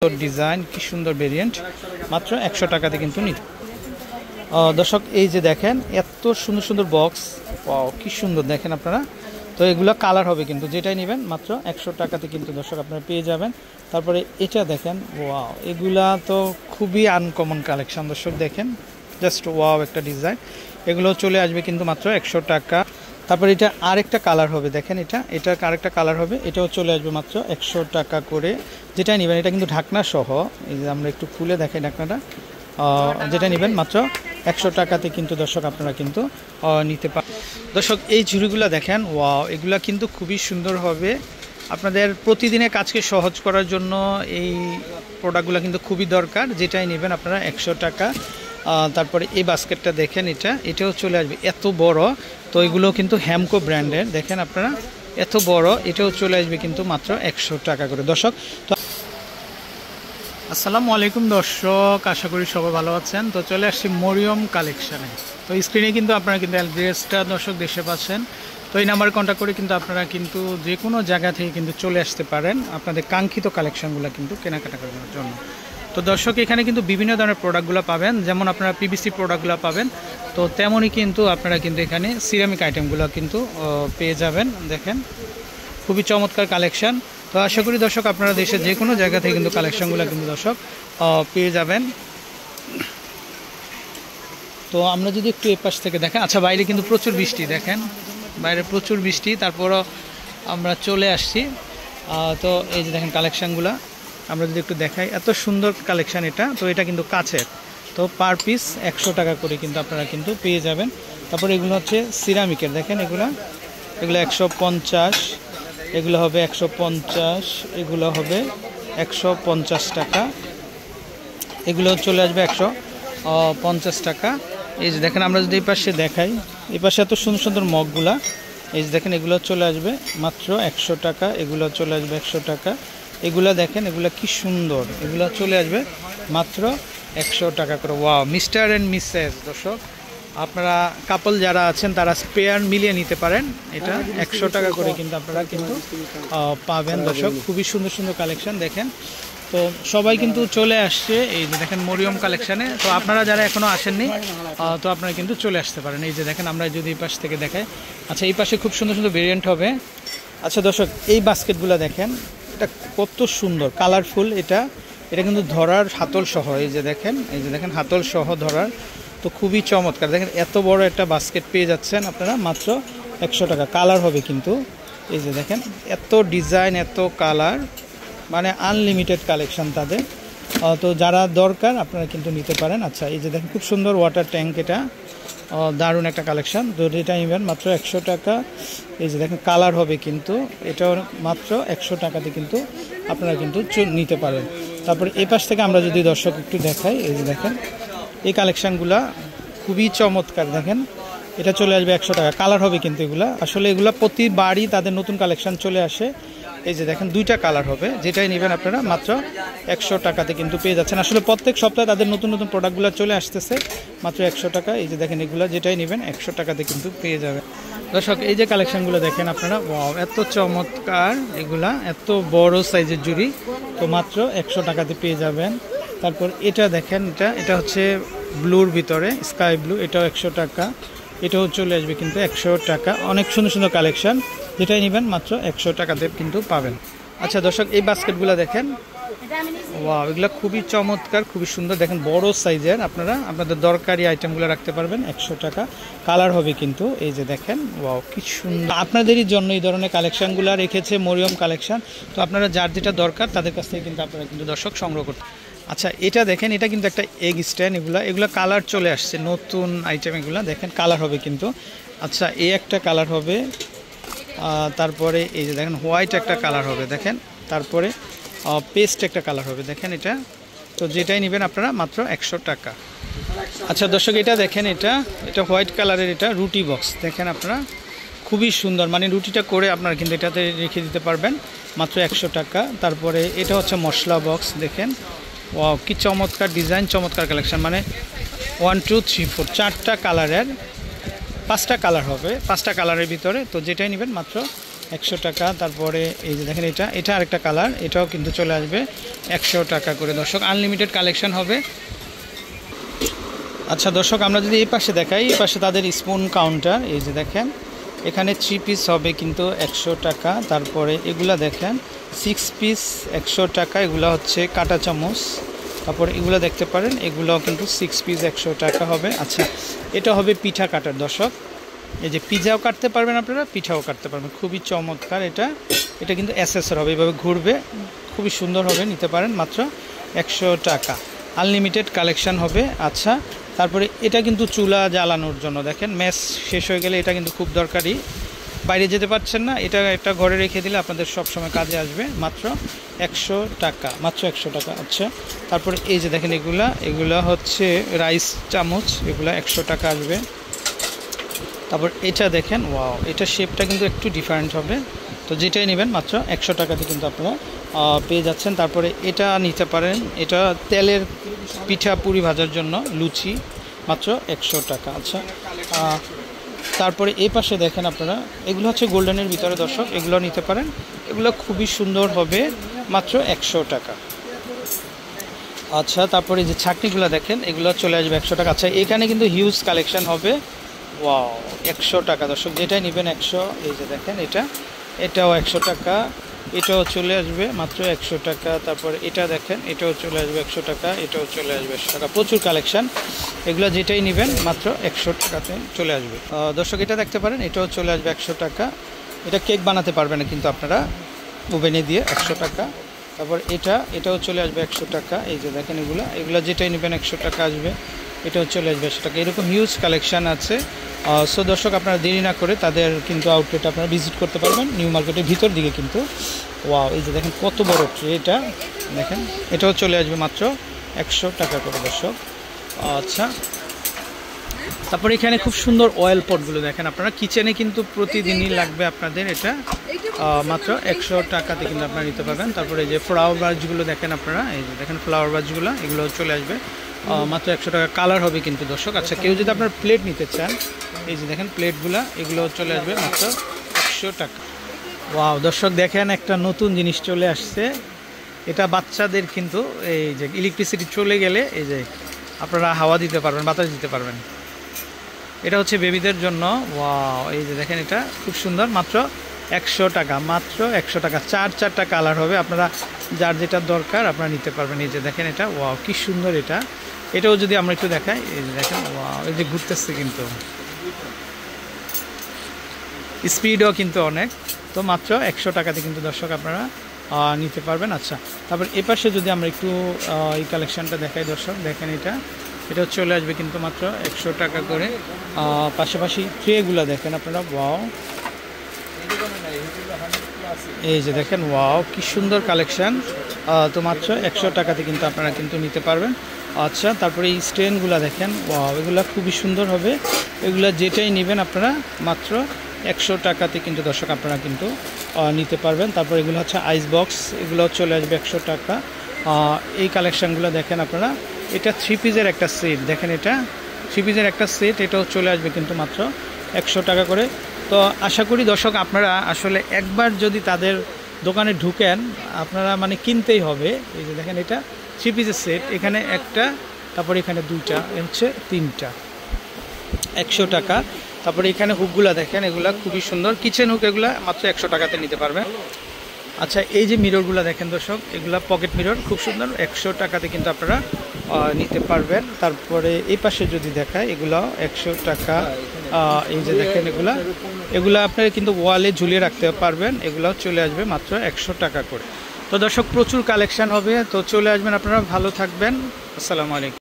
Design কি সুন্দর variant মাত্র 100 টাকাতে কিন্তু নিতে। দর্শক এই যে দেখেন এত সুন্দর সুন্দর বক্স, ওয়াও কি সুন্দর দেখেন আপনারা। তো এগুলো কালার হবে কিন্তু যেটাই নেবেন মাত্র 100 টাকাতে কিন্তু দর্শক আপনারা পেয়ে যাবেন। তারপরে এটা দেখেন, ওয়াও এগুলা তো খুবই আনকমন কালেকশন দর্শক, দেখেন জাস্ট ওয়াও একটা ডিজাইন। এগুলো চলে আসবে কিন্তু মাত্র 100 টাকা। তারপরে এটা আরেকটা কালার হবে, দেখেন এটার আরেকটা কালার হবে, এটাও চলে আসবে মাত্র 100 টাকা করে। যেটাই নেবেন এটা কিন্তু ঢাকনা সহ, এই যে আমরা একটু খুলে দেখাই ঢাকনাটা, যেটা নেবেন মাত্র 100 টাকাতে কিন্তু দর্শক আপনারা কিন্তু নিতে পারেন। দর্শক এই ঝুড়িগুলো দেখেন, ওয়াও এগুলা কিন্তু খুবই সুন্দর হবে আপনাদের প্রতিদিনের কাজকে সহজ করার জন্য। এই প্রোডাক্টগুলো কিন্তু খুবই দরকার, যেটাই নেবেন আপনারা 100 টাকা। তারপরে এই বাস্কেটটা দেখেন, এটাও চলে আসবে এত বড়। তো এগুলো কিন্তু হ্যামকো ব্র্যান্ডের, দেখেন আপনারা এত বড়, এটাও চলে আসবে কিন্তু মাত্র 100 টাকা করে দর্শক। তো আসসালামু আলাইকুম দর্শক, আশা করি সবাই ভালো আছেন। তো চলে আসছি মরিয়ম কালেকশানে। তো স্ক্রিনে কিন্তু আপনারা কিন্তু অ্যাড্রেসটা দর্শক দেখতে পাচ্ছেন। তো এই নাম্বারে কন্ট্যাক্ট করে কিন্তু আপনারা কিন্তু যে কোনো জায়গা থেকে কিন্তু চলে আসতে পারেন আপনাদের কাঙ্ক্ষিত কালেকশানগুলো কিন্তু কেনাকাটা করার জন্য। তো দর্শক এখানে কিন্তু বিভিন্ন ধরনের প্রোডাক্টগুলো পাবেন, যেমন আপনারা পিভিসি প্রোডাক্টগুলো পাবেন, তো তেমনই কিন্তু আপনারা কিন্তু এখানে সিরামিক আইটেমগুলো কিন্তু পেয়ে যাবেন। দেখেন খুবই চমৎকার কালেকশান। তো আশা করি দর্শক আপনারা দেশের যে কোনো জায়গা থেকে কিন্তু কালেকশানগুলো কিন্তু দর্শক পেয়ে যাবেন। তো আমরা যদি একটু এই পাশ থেকে দেখেন, আচ্ছা বাইরে কিন্তু প্রচুর বৃষ্টি, দেখেন বাইরে প্রচুর বৃষ্টি, তারপরও আমরা চলে আসছি। তো এই যে দেখেন কালেকশানগুলো আমরা যদি একটু দেখাই, এত সুন্দর কালেকশান এটা। তো এটা কিন্তু কাচের, তো পার পিস 100 টাকা করে কিন্তু আপনারা কিন্তু পেয়ে যাবেন। তারপর এগুলো হচ্ছে সিরামিকের, দেখেন এগুলো 150, এগুলো হবে 150, এগুলো হবে 150 টাকা, এগুলো চলে আসবে 150 টাকা। এই যে দেখেন আমরা যদি এই পাশে দেখাই, এই পাশে এত সুন্দর সুন্দর মগগুলা, এই যে দেখেন এগুলো চলে আসবে মাত্র 100 টাকা, এগুলো চলে আসবে 100 টাকা। এগুলা দেখেন এগুলা কি সুন্দর, এগুলো চলে আসবে মাত্র 100 টাকা করে। ওয়াও মিস্টার অ্যান্ড মিসেস দর্শক, আপনারা কাপল যারা আছেন তারা স্পেয়ার মিলিয়ে নিতে পারেন। এটা 100 টাকা করে কিন্তু আপনারা কিন্তু পাবেন দর্শক। খুবই সুন্দর সুন্দর কালেকশন দেখেন। তো সবাই কিন্তু চলে আসছে এই যে দেখেন মরিয়ম কালেকশানে। তো আপনারা যারা এখনও আসেননি তো আপনারা কিন্তু চলে আসতে পারেন। এই যে দেখেন আমরা যদি এই পাশ থেকে দেখাই, আচ্ছা এই পাশে খুব সুন্দর সুন্দর ভেরিয়েন্ট হবে। আচ্ছা দর্শক এই বাস্কেটগুলো দেখেন, এটা কত সুন্দর কালারফুল। এটা কিন্তু ধরার হাতল সহ, এই যে দেখেন হাতল সহ ধরার, তো খুবই চমৎকার। দেখেন এত বড় একটা বাস্কেট পেয়ে যাচ্ছেন আপনারা মাত্র 100 টাকা। কালার হবে কিন্তু, এই যে দেখেন এত ডিজাইন এত কালার, মানে আনলিমিটেড কালেকশন তাদের। তো যারা দরকার আপনারা কিন্তু নিতে পারেন। আচ্ছা এই যে দেখেন খুব সুন্দর ওয়াটার ট্যাঙ্ক, এটা দারুণ একটা কালেকশন। তো এটা নেবেন মাত্র 100 টাকা। এই যে দেখেন কালার হবে কিন্তু, এটাও মাত্র 100 টাকাতে কিন্তু আপনারা কিন্তু নিতে পারেন। তারপরে এই পাশ থেকে আমরা যদি দর্শক একটু দেখাই, এই যে দেখেন এই কালেকশানগুলা খুবই চমৎকার। দেখেন এটা চলে আসবে 100 টাকা, কালার হবে কিন্তু এগুলা। আসলে এগুলা প্রতিবারই তাদের নতুন কালেকশান চলে আসে। এই যে দেখেন দুইটা কালার হবে, যেটাই নেবেন আপনারা মাত্র 100 টাকাতে কিন্তু পেয়ে যাচ্ছেন। আসলে প্রত্যেক সপ্তাহে তাদের নতুন নতুন প্রোডাক্টগুলো চলে আসতেছে মাত্র 100 টাকা। এই যে দেখেন এগুলো যেটাই নেবেন 100 টাকাতে কিন্তু পেয়ে যাবেন দর্শক। এই যে কালেকশানগুলো দেখেন আপনারা, ওয়াও এত চমৎকার, এগুলা এত বড় সাইজের জুড়ি, তো মাত্র 100 টাকাতে পেয়ে যাবেন। তারপর এটা দেখেন, এটা হচ্ছে ব্লুর ভিতরে স্কাই ব্লু, এটাও 100 টাকা, এটাও চলে আসবে কিন্তু 100 টাকা। অনেক সুন্দর সুন্দর কালেকশান, যেটাই নেবেন মাত্র 100 টাকাতে কিন্তু পাবেন। আচ্ছা দর্শক এই বাস্কেটগুলো দেখেন, ওয়াও এগুলো খুবই চমৎকার, খুবই সুন্দর। দেখেন বড় সাইজের, আপনারা আপনাদের দরকারি আইটেমগুলো রাখতে পারবেন 100 টাকা। কালার হবে কিন্তু, এই যে দেখেন ওয়াও কি সুন্দর। আপনাদেরই জন্য এই ধরনের কালেকশানগুলো রেখেছে মরিয়ম কালেকশান। তো আপনারা যার যেটা দরকার তাদের কাছ থেকে কিন্তু আপনারা কিন্তু দর্শক সংগ্রহ করতে। আচ্ছা এটা দেখেন, এটা কিন্তু একটা এগ স্ট্যান্ড, এগুলো কালার চলে আসছে নতুন আইটেম, এগুলো দেখেন কালার হবে কিন্তু। আচ্ছা এই একটা কালার হবে, তারপরে এই যে দেখেন হোয়াইট একটা কালার হবে, দেখেন তারপরে পেস্ট একটা কালার হবে, দেখেন এটা। তো যেটাই নেবেন আপনারা মাত্র 100 টাকা। আচ্ছা দর্শক এটা দেখেন, এটা হোয়াইট কালারের, এটা রুটি বক্স, দেখেন আপনারা খুবই সুন্দর, মানে রুটিটা করে আপনারা কিন্তু এটাতে রেখে দিতে পারবেন মাত্র 100 টাকা। তারপরে এটা হচ্ছে মশলা বক্স, দেখেন ওয়াও কি চমৎকার ডিজাইন, চমৎকার কালেকশান। মানে 1 2 3 4 চারটা কালারের 5টা কালার হবে, 5টা কালারের ভিতরে। তো যেটাই নেবেন মাত্র 100 টাকা। তারপরে এই যে দেখেন এটা আরেকটা কালার, এটাও কিন্তু চলে আসবে 100 টাকা করে দর্শক। আনলিমিটেড কালেকশন হবে। আচ্ছা দর্শক, আমরা যদি এই পাশে দেখাই, এই পাশে তাদের স্পুন কাউন্টার, এই যে দেখেন এখানে 3 পিস হবে কিন্তু 100 টাকা। তারপরে এগুলা দেখেন 6 পিস 100 টাকা, এগুলো হচ্ছে কাঁটা চামচ। তারপরে এগুলো দেখতে পারেন, এগুলোও কিন্তু 6 পিস 100 টাকা হবে। আচ্ছা, এটা হবে পিঠা কাটার দর্শক, এই যে পিজাও কাটতে পারবেন আপনারা, পিঠাও কাটতে পারবেন, খুবই চমৎকার। এটা কিন্তু অ্যাসেসর হবে, এভাবে ঘুরবে, খুবই সুন্দর হবে, নিতে পারেন মাত্র 100 টাকা। আনলিমিটেড কালেকশন হবে। আচ্ছা, তারপরে এটা কিন্তু চুলা জ্বালানোর জন্য, দেখেন ম্যাচ শেষ হয়ে গেলে এটা কিন্তু খুব দরকারি, বাইরে যেতে পারছেন না, এটা ঘরে রেখে দিলে আপনাদের সব সময় কাজে আসবে। মাত্র 100 টাকা, মাত্র 100 টাকা। আচ্ছা, তারপরে এই যে দেখেন এগুলা হচ্ছে রাইস চামচ, এগুলা 100 টাকা আসবে। তারপর এটা দেখেন, ওয়াও, এটা শেপটা কিন্তু একটু ডিফারেন্ট হবে, তো যেটাই নেবেন মাত্র 100 টাকাতে কিন্তু আপনারা পেয়ে যাচ্ছেন। তারপরে এটা নিতে পারেন, এটা তেলের পিঠা পুরি ভাজার জন্য লুচি, মাত্র 100 টাকা। আচ্ছা, তারপরে এই পাশে দেখেন আপনারা, এগুলো হচ্ছে গোল্ডেনের ভিতরে দর্শক, এগুলো নিতে পারেন, এগুলো খুবই সুন্দর হবে, মাত্র 100 টাকা। আচ্ছা, তারপরে যে ছাকনিগুলো দেখেন, এগুলো চলে আসবে 100 টাকা। আচ্ছা, এখানে কিন্তু হিউজ কালেকশন হবে, ওয়াও, 100 টাকা দর্শক, যেটাই নেবেন 100। এই যে দেখেন এটাও 100 টাকা, এটাও চলে আসবে মাত্র 100 টাকা। তারপরে এটা দেখেন, এটাও চলে আসবে 100 টাকা, এটাও চলে আসবে 100 টাকা। প্রচুর কালেকশন, এগুলো যেটাই নেবেন মাত্র 100 টাকাতে চলে আসবে দর্শক। এটা দেখতে পারেন, এটাও চলে আসবে 100 টাকা। এটা কেক বানাতে পারবেন কিন্তু আপনারা ওভেনে দিয়ে, 100 টাকা। তারপর এটাও চলে আসবে 100 টাকা। এই যে দেখেন এগুলো যেটাই নেবেন 100 টাকা আসবে, এটাও চলে আসবে 100 টাকা। এরকম হিউজ কালেকশান আছে। সো দর্শক, আপনারা দেরি না করে তাদের কিন্তু আউটলেট আপনারা ভিজিট করতে পারবেন, নিউ মার্কেটের ভিতর দিকে কিন্তু। ওয়াও, এই যে দেখেন কত বড় ট্রে, এটা দেখেন, এটাও চলে আসবে মাত্র 100 টাকা করে দর্শক। আচ্ছা, তারপরে এখানে খুব সুন্দর অয়েল পটগুলো দেখেন আপনারা, কিচেনে কিন্তু প্রতিদিনই লাগবে আপনাদের, এটা মাত্র 100 টাকাতে কিন্তু আপনারা নিতে পারবেন। তারপরে এই যে ফ্লাওয়ার বাজগুলো দেখেন আপনারা, এই যে দেখেন ফ্লাওয়ার বাজগুলো, এগুলো চলে আসবে মাত্র 100 টাকা। কালার হবে কিন্তু দর্শক। আচ্ছা, কেউ যদি আপনার প্লেট নিতে চান, এই যে দেখেন প্লেটগুলো, এগুলো চলে আসবে মাত্র 100 টাকা। ওয়াও দর্শক, দেখেন একটা নতুন জিনিস চলে আসছে, এটা বাচ্চাদের কিন্তু, এই যে ইলেকট্রিসিটি চলে গেলে এই যে আপনারা হাওয়া দিতে পারবেন, বাতাস দিতে পারবেন, এটা হচ্ছে বেবিদের জন্য। ওয়াও, এই যে দেখেন এটা খুব সুন্দর, মাত্র 100 টাকা, মাত্র 100 টাকা। চারটা কালার হবে, আপনারা যার যেটা দরকার আপনারা নিতে পারবেন। এই যে দেখেন এটা, ওয়াও, কি সুন্দর এটাও যদি আমরা একটু দেখাই, এই যে দেখেন, ওয়াও, এই যে ঘুরতেছে কিন্তু, স্পিডও কিন্তু অনেক, তো মাত্র 100 টাকাতে কিন্তু দর্শক আপনারা নিতে পারবেন। আচ্ছা, তারপর এপাশে যদি আমরা একটু এই কালেকশানটা দেখাই দর্শক, দেখেন এটাও চলে আসবে কিন্তু মাত্র 100 টাকা করে। পাশাপাশি ট্রেগুলো দেখেন আপনারা, ওয়াও, এই যে দেখেন, ওয়াও, কি সুন্দর কালেকশান, তো মাত্র 100 টাকাতে কিন্তু আপনারা কিন্তু নিতে পারবেন। আচ্ছা, তারপরে এই স্ট্যান্ডগুলো দেখেন, ওয়াও, এগুলো খুবই সুন্দর হবে, এগুলো যেটাই নেবেন আপনারা মাত্র 100 টাকাতে কিন্তু দর্শক আপনারা কিন্তু নিতে পারবেন। তারপর এগুলো হচ্ছে আইস বক্স, এগুলো চলে আসবে 100 টাকা। এই কালেকশানগুলো দেখেন আপনারা, এটা 3 পিসের একটা সেট, দেখেন এটা 3 পিসের একটা সেট, এটাও চলে আসবে কিন্তু মাত্র 100 টাকা করে। তো আশা করি দর্শক, আপনারা আসলে একবার যদি তাদের দোকানে ঢুকেন, আপনারা মানে কিনতেই হবে। এই যে দেখেন এটা 3 পিসের সেট, এখানে একটা, তারপরে এখানে দুইটা, হচ্ছে 3টা, 100 টাকা। তারপরে এখানে হুকগুলা দেখেন, এগুলা খুবই সুন্দর কিচেন হুক, এগুলা মাত্র 100 টাকাতে নিতে পারবেন। আচ্ছা, এই যে মিররগুলো দেখেন দর্শক, এগুলা পকেট মিরর, খুব সুন্দর, 100 টাকাতে কিন্তু আপনারা নিতে পারবেন। তারপরে এই পাশে যদি দেখায়, এগুলো 100 টাকা। এই যে দেখেন এগুলা আপনারা কিন্তু ওয়ালে ঝুলিয়ে রাখতে পারবেন, এগুলাও চলে আসবে মাত্র 100 টাকা করে। তো দর্শক, প্রচুর কালেকশন হবে, তো চলে আসবেন আপনারা, ভালো থাকবেন, আসসালামু আলাইকুম।